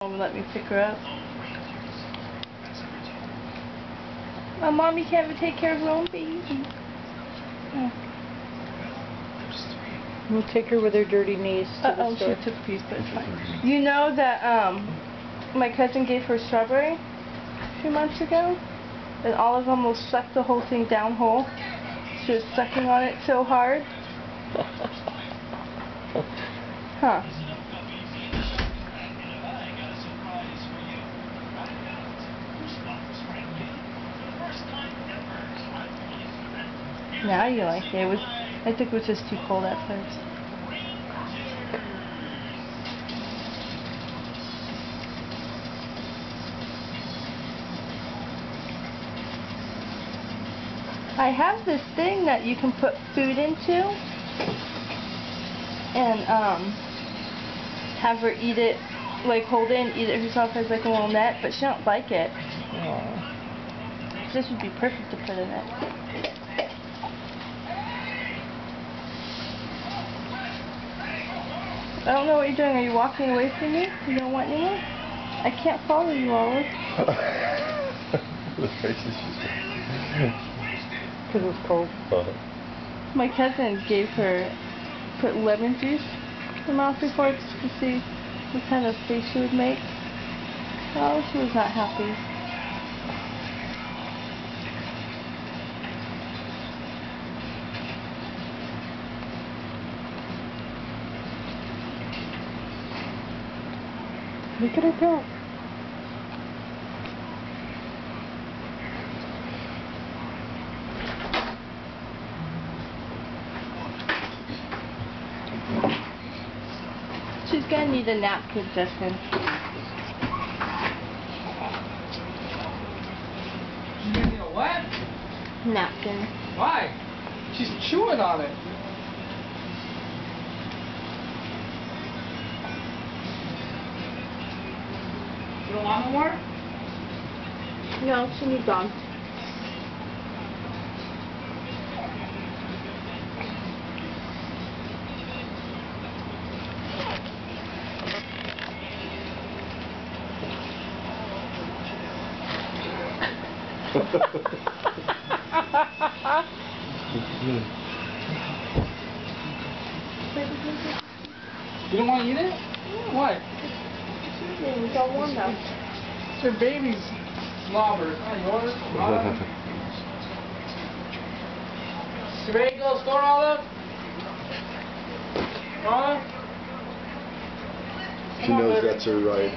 Let me pick her up. My mommy can't even take care of her own baby. Oh. We'll take her with her dirty knees to the store. She took a piece, but it's fine. You know that my cousin gave her strawberry a few months ago, and Olive almost sucked the whole thing down whole. She was sucking on it so hard. Huh. Now you like it. I think it was just too cold at first. I have this thing that you can put food into and have her eat it, like hold it and eat it herself as like a little net, but she don't like it. Aww. This would be perfect to put in it. I don't know what you're doing. Are you walking away from me? You don't want anymore? I can't follow you, Olive. The faces she's making. Because it was cold. My cousin put lemon juice in her mouth before just to see what kind of face she would make. Oh, she was not happy. Look at her go. She's gonna need a napkin, Justin. She's gonna need a what? Napkin. Why? She's chewing on it. You don't want no more? No, she needs on. You don't want to eat it? What? It's all warm now. It's your baby's slobber. It's not yours. You ready to go to the store, Olive? She knows that's her right.